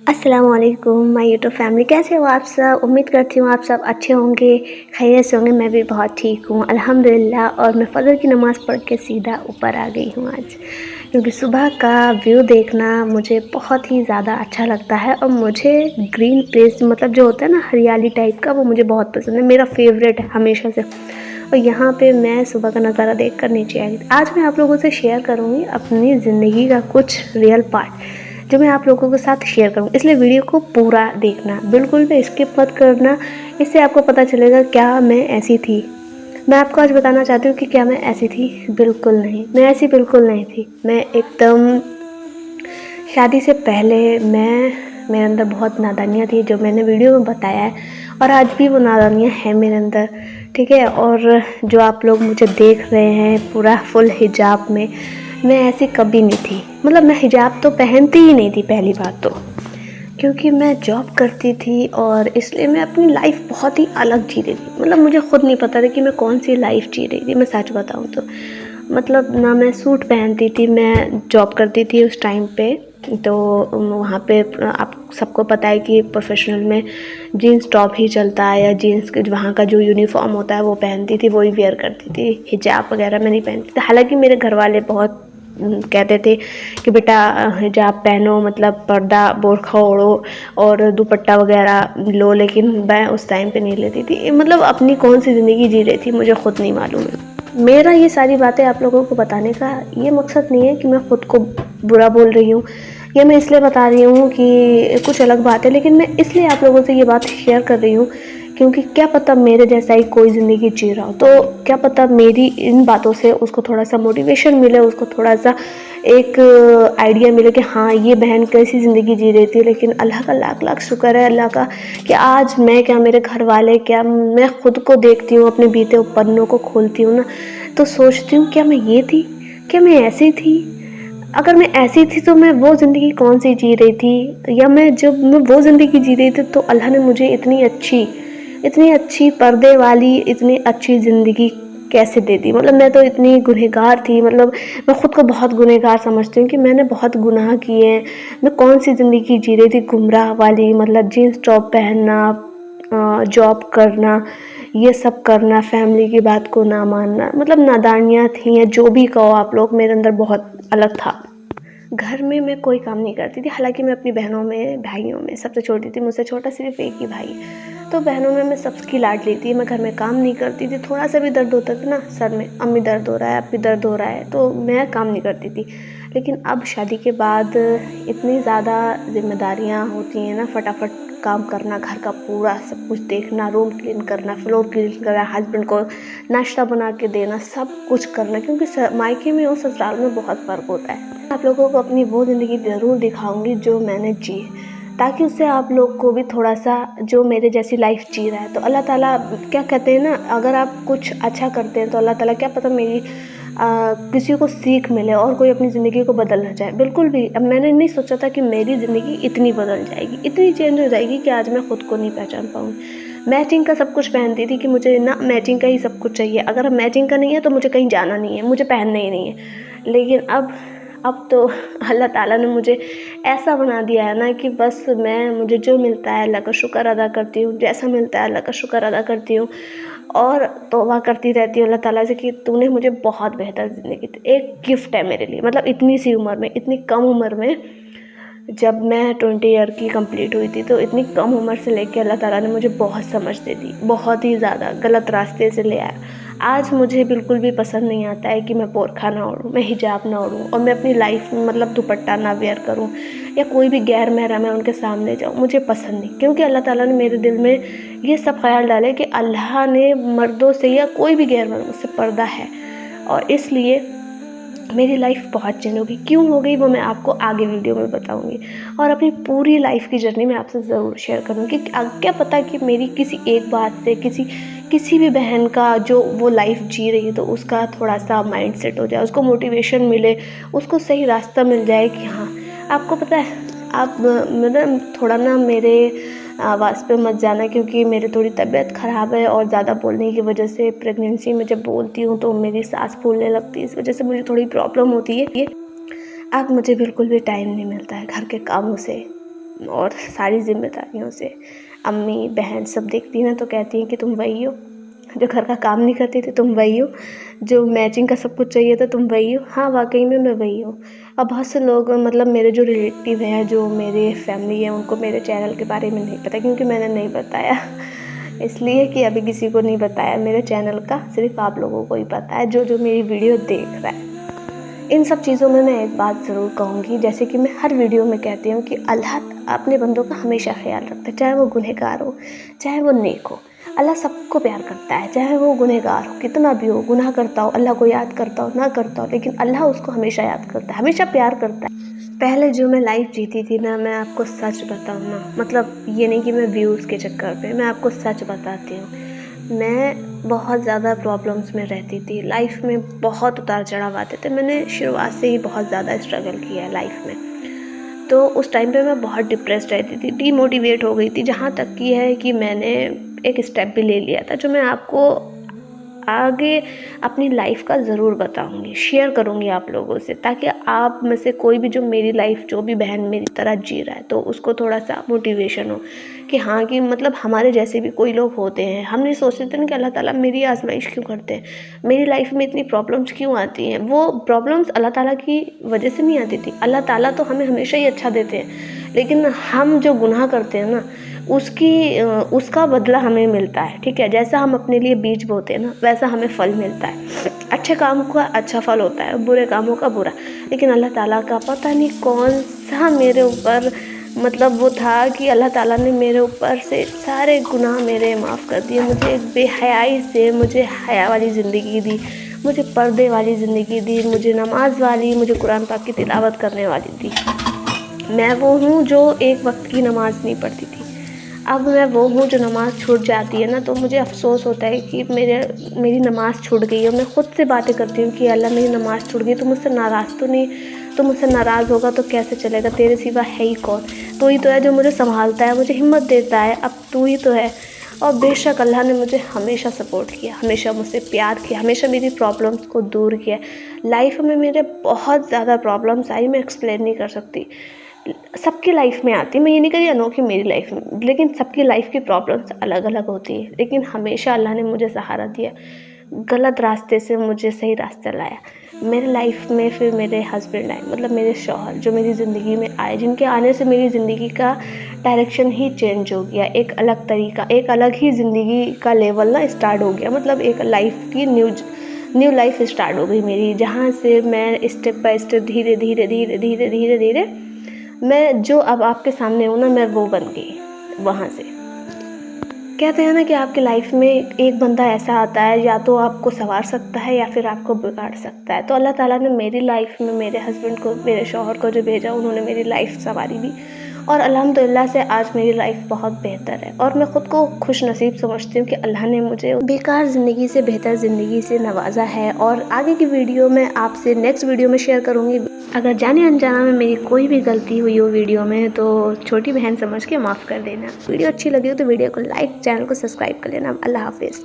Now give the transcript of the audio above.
अस्सलामुअलैकुम my YouTube family, कैसे हो आप सब। उम्मीद करती हूँ आप सब अच्छे होंगे, खैरियत से होंगे। मैं भी बहुत ठीक हूँ अल्हम्दुलिल्लाह। और मैं फ़जर की नमाज़ पढ़ के सीधा ऊपर आ गई हूँ आज, क्योंकि सुबह का व्यू देखना मुझे बहुत ही ज़्यादा अच्छा लगता है। और मुझे ग्रीन प्लेस मतलब जो होता है ना, हरियाली टाइप का, वो मुझे बहुत पसंद है, मेरा फेवरेट है हमेशा से। और यहाँ पे मैं सुबह का नज़ारा देख कर नीचे आई। आज मैं आप लोगों से शेयर करूँगी अपनी ज़िंदगी का कुछ रियल पार्ट, जो मैं आप लोगों के साथ शेयर करूँ। इसलिए वीडियो को पूरा देखना, बिल्कुल भी स्किप मत करना। इससे आपको पता चलेगा क्या मैं ऐसी थी। मैं आपको आज बताना चाहती हूँ कि क्या मैं ऐसी थी। बिल्कुल नहीं, मैं ऐसी बिल्कुल नहीं थी। मैं एकदम शादी से पहले मेरे अंदर बहुत नादानियाँ थी, जो मैंने वीडियो में बताया है। और आज भी वो नादानियाँ हैं मेरे अंदर, ठीक है। और जो आप लोग मुझे देख रहे हैं पूरा फुल हिजाब में, मैं ऐसी कभी नहीं थी। मतलब मैं हिजाब तो पहनती ही नहीं थी पहली बात तो, क्योंकि मैं जॉब करती थी और इसलिए मैं अपनी लाइफ बहुत ही अलग जी रही थी। मतलब मुझे खुद नहीं पता था कि मैं कौन सी लाइफ जी रही थी, मैं सच बताऊँ तो। मतलब ना मैं सूट पहनती थी, मैं जॉब करती थी उस टाइम पे। तो वहाँ पे आप सबको पता है कि प्रोफेशनल में जीन्स टॉप ही चलता है, या जीन्स वहाँ का जो यूनिफॉर्म होता है वो पहनती थी, वही वेयर करती थी। हिजाब वगैरह मैं नहीं पहनती थी। हालांकि मेरे घर वाले बहुत कहते थे कि बेटा हिजाब पहनो, मतलब पर्दा बोरखा ओढ़ो और दुपट्टा वगैरह लो, लेकिन मैं उस टाइम पे नहीं लेती थी। मतलब अपनी कौन सी ज़िंदगी जी रही थी मुझे खुद नहीं मालूम है। मेरा ये सारी बातें आप लोगों को बताने का ये मकसद नहीं है कि मैं ख़ुद को बुरा बोल रही हूँ, या मैं इसलिए बता रही हूँ कि कुछ अलग बात है। लेकिन मैं इसलिए आप लोगों से ये बात शेयर कर रही हूँ क्योंकि क्या पता मेरे जैसा ही कोई ज़िंदगी जी रहा हो, तो क्या पता मेरी इन बातों से उसको थोड़ा सा मोटिवेशन मिले, उसको थोड़ा सा एक आइडिया मिले कि हाँ ये बहन कैसी ज़िंदगी जी रही थी। लेकिन अल्लाह का लाख लाख शुक्र है अल्लाह का कि आज मैं क्या, मेरे घर वाले क्या, मैं खुद को देखती हूँ, अपने बीते पन्नों को खोलती हूँ ना, तो सोचती हूँ क्या मैं ये थी, क्या मैं ऐसी थी। अगर मैं ऐसी थी तो मैं वो ज़िंदगी कौन सी जी रही थी, या मैं जब मैं वो ज़िंदगी जी रही थी तो अल्लाह ने मुझे इतनी अच्छी पर्दे वाली इतनी अच्छी ज़िंदगी कैसे दे दी। मतलब मैं तो इतनी गुनहगार थी। मतलब मैं ख़ुद को बहुत गुनहगार समझती हूँ कि मैंने बहुत गुनाह किए हैं। मैं कौन सी ज़िंदगी जी रही थी, गुमराह वाली। मतलब जीन्स टॉप पहनना, जॉब करना, ये सब करना, फैमिली की बात को ना मानना, मतलब नादानियाँ थी, या जो भी कहो आप लोग, मेरे अंदर बहुत अलग था। घर में मैं कोई काम नहीं करती थी। हालांकि मैं अपनी बहनों में भाइयों में सबसे छोटी थी, मुझसे छोटा सिर्फ एक ही भाई। तो बहनों में मैं सबकी लाडली थी। मैं घर में काम नहीं करती थी। थोड़ा सा भी दर्द होता था ना सर में, अम्मी दर्द हो रहा है, अभी दर्द हो रहा है, तो मैं काम नहीं करती थी। लेकिन अब शादी के बाद इतनी ज़्यादा जिम्मेदारियाँ होती हैं ना, फटाफट काम करना, घर का पूरा सब कुछ देखना, रूम क्लीन करना, फ्लोर क्लीन करना, हस्बैंड को नाश्ता बना के देना, सब कुछ करना। क्योंकि मायके में और ससुराल में बहुत फ़र्क होता है। आप लोगों को अपनी वो ज़िंदगी ज़रूर दिखाऊंगी जो मैंने जी, ताकि उससे आप लोग को भी थोड़ा सा जो मेरे जैसी लाइफ जी रहा है। तो अल्लाह ताला क्या कहते हैं ना, अगर आप कुछ अच्छा करते हैं तो अल्लाह ताला क्या पता मेरी किसी को सीख मिले और कोई अपनी ज़िंदगी को बदल ना जाए। बिल्कुल भी अब मैंने नहीं सोचा था कि मेरी ज़िंदगी इतनी बदल जाएगी, इतनी चेंज हो जाएगी कि आज मैं ख़ुद को नहीं पहचान पाऊँगी। मैचिंग का सब कुछ पहनती थी कि मुझे ना मैचिंग का ही सब कुछ चाहिए। अगर मैचिंग का नहीं है तो मुझे कहीं जाना नहीं है, मुझे पहनना ही नहीं है। लेकिन अब तो अल्लाह ताला ने मुझे ऐसा बना दिया है ना कि बस मुझे जो मिलता है अल्लाह का शुक्र अदा करती हूँ, जैसा मिलता है अल्लाह का शुक्र अदा करती हूँ। और तौबा करती रहती हूँ अल्लाह ताला से कि तूने मुझे बहुत बेहतर ज़िंदगी दी। एक गिफ्ट है मेरे लिए। मतलब इतनी सी उम्र में, इतनी कम उम्र में, जब मैं 20 ईयर की कंप्लीट हुई थी, तो इतनी कम उम्र से लेके अल्लाह ताला ने मुझे बहुत समझ दे दी, बहुत ही ज़्यादा। गलत रास्ते से ले आया। आज मुझे बिल्कुल भी पसंद नहीं आता है कि मैं बोरखा ना ओढ़ूँ, मैं हिजाब ना ओढ़ूँ, और मैं अपनी लाइफ में मतलब दुपट्टा ना वेयर करूँ, या कोई भी गैर महरम है उनके सामने जाऊँ, मुझे पसंद नहीं। क्योंकि अल्लाह ताला ने मेरे दिल में ये सब ख्याल डाले कि अल्लाह ने मर्दों से या कोई भी गैर महरम से पर्दा है। और इसलिए मेरी लाइफ बहुत चेंज हो गई। क्यों हो गई वो मैं आपको आगे वीडियो में बताऊंगी, और अपनी पूरी लाइफ की जर्नी मैं आपसे ज़रूर शेयर करूँगी। क्या पता कि मेरी किसी एक बात से किसी भी बहन का जो वो लाइफ जी रही है तो उसका थोड़ा सा माइंड सेट हो जाए, उसको मोटिवेशन मिले, उसको सही रास्ता मिल जाए कि हाँ। आपको पता है, आप मतलब थोड़ा ना मेरे आवाज़ पे मत जाना, क्योंकि मेरी थोड़ी तबीयत ख़राब है, और ज़्यादा बोलने की वजह से प्रेगनेंसी में जब बोलती हूँ तो मेरी सांस फूलने लगती है, इस वजह से मुझे थोड़ी प्रॉब्लम होती है। अब मुझे बिल्कुल भी टाइम नहीं मिलता है घर के कामों से, और सारी जिम्मेदारियों से। अम्मी बहन सब देखती हैं तो कहती हैं कि तुम वही हो जो घर का काम नहीं करती थी, तुम वही हो जो मैचिंग का सब कुछ चाहिए था, तुम वही हो। हाँ, वाकई में मैं वही हूँ। अब बहुत से लोग मतलब मेरे जो रिलेटिव हैं, जो मेरे फैमिली है, उनको मेरे चैनल के बारे में नहीं पता, क्योंकि मैंने नहीं बताया इसलिए कि अभी किसी को नहीं बताया। मेरे चैनल का सिर्फ आप लोगों को ही पता है, जो जो मेरी वीडियो देख रहा है। इन सब चीज़ों में मैं एक बात ज़रूर कहूँगी, जैसे कि मैं हर वीडियो में कहती हूँ कि अल्लाह अपने बंदों का हमेशा ख्याल रखता है, चाहे वो गुनहगार हो चाहे वो नेक हो। अल्लाह सबको प्यार करता है, चाहे वो गुनहगार हो, कितना भी हो, गुनाह करता हो, अल्लाह को याद करता हो ना करता हो, लेकिन अल्लाह उसको हमेशा याद करता है, हमेशा प्यार करता है। पहले जो मैं लाइफ जीती थी ना, मैं आपको सच बताऊँ ना, मतलब ये नहीं कि मैं व्यूज़ के चक्कर पे, मैं आपको सच बताती हूँ। मैं बहुत ज़्यादा प्रॉब्लम्स में रहती थी, लाइफ में बहुत उतार चढ़ाव आते थे। मैंने शुरुआत से ही बहुत ज़्यादा स्ट्रगल किया है लाइफ में। तो उस टाइम पे मैं बहुत डिप्रेस्ड रहती थी, डीमोटिवेट हो गई थी, जहाँ तक कि है कि मैंने एक स्टेप भी ले लिया था, जो मैं आपको आगे अपनी लाइफ का ज़रूर बताऊंगी, शेयर करूंगी आप लोगों से, ताकि आप में से कोई भी जो मेरी लाइफ, जो भी बहन मेरी तरह जी रहा है, तो उसको थोड़ा सा मोटिवेशन हो कि हाँ, कि मतलब हमारे जैसे भी कोई लोग होते हैं। हम नहीं सोचते थे ना कि अल्लाह ताला मेरी आजमाइश क्यों करते हैं, मेरी लाइफ में इतनी प्रॉब्लम्स क्यों आती हैं। वो प्रॉब्लम्स अल्लाह ताला की वजह से नहीं आती थी। अल्लाह ताला तो हमें हमेशा ही अच्छा देते हैं, लेकिन हम जो गुनाह करते हैं ना, उसका बदला हमें मिलता है। ठीक है, जैसा हम अपने लिए बीज बोते हैं ना, वैसा हमें फल मिलता है। अच्छे काम का अच्छा फल होता है, बुरे कामों का बुरा। लेकिन अल्लाह ताला का पता नहीं कौन सा मेरे ऊपर मतलब वो था कि अल्लाह ताला ने मेरे ऊपर से सारे गुनाह मेरे माफ़ कर दिए। मुझे एक बेहयाई से मुझे हया वाली ज़िंदगी दी, मुझे पर्दे वाली ज़िंदगी दी, मुझे नमाज वाली, मुझे कुरान पाक की तिलावत करने वाली दी। मैं वो हूँ जो एक वक्त की नमाज़ नहीं पढ़ती थी, अब मैं वो हूँ जो नमाज़ छूट जाती है ना, तो मुझे अफ़सोस होता है कि मेरी नमाज़ छूट गई है। मैं ख़ुद से बातें करती हूँ कि अल्लाह मेरी नमाज़ छूट गई, तो मुझसे नाराज़ तो नहीं, तो मुझसे नाराज़ होगा तो कैसे चलेगा, तेरे सिवा है ही कौन। तू ही तो है जो मुझे संभालता है, मुझे हिम्मत देता है, अब तू ही तो है। और बेशक अल्लाह ने मुझे हमेशा सपोर्ट किया, हमेशा मुझसे प्यार किया, हमेशा मेरी प्रॉब्लम्स को दूर किया। लाइफ में मेरे बहुत ज़्यादा प्रॉब्लम्स आई, मैं एक्सप्लेन नहीं कर सकती। सबकी लाइफ में आती है, मैं ये नहीं कह रही अनोखी मेरी लाइफ में, लेकिन सबकी लाइफ की प्रॉब्लम्स अलग अलग होती है। लेकिन हमेशा अल्लाह ने मुझे सहारा दिया, गलत रास्ते से मुझे सही रास्ते लाया। मेरे लाइफ में फिर मेरे हस्बैंड आए, मतलब मेरे शौहर, जो मेरी ज़िंदगी में आए, जिनके आने से मेरी ज़िंदगी का डायरेक्शन ही चेंज हो गया। एक अलग तरीका, एक अलग ही ज़िंदगी का लेवल ना स्टार्ट हो गया, मतलब एक लाइफ की न्यू लाइफ स्टार्ट हो गई मेरी, जहाँ से मैं स्टेप बाय स्टेप धीरे धीरे धीरे धीरे धीरे धीरे मैं जो अब आपके सामने हूँ ना, मैं वो बन गई वहाँ से। कहते हैं ना कि आपकी लाइफ में एक बंदा ऐसा आता है, या तो आपको संवार सकता है या फिर आपको बिगाड़ सकता है। तो अल्लाह ताला ने मेरी लाइफ में मेरे हस्बैंड को, मेरे शौहर को जो भेजा, उन्होंने मेरी लाइफ संवारी भी, और अल्हम्दुलिल्लाह से आज मेरी लाइफ बहुत बेहतर है। और मैं ख़ुद को खुश नसीब समझती हूँ कि अल्लाह ने मुझे बेकार ज़िंदगी से बेहतर ज़िंदगी से नवाजा है। और आगे की वीडियो में आपसे नेक्स्ट वीडियो में शेयर करूँगी। अगर जाने अनजाना में मेरी कोई भी गलती हुई हो वीडियो में, तो छोटी बहन समझ के माफ़ कर देना। वीडियो अच्छी लगी हो तो वीडियो को लाइक, चैनल को सब्सक्राइब कर लेना। अल्लाह हाफिज़।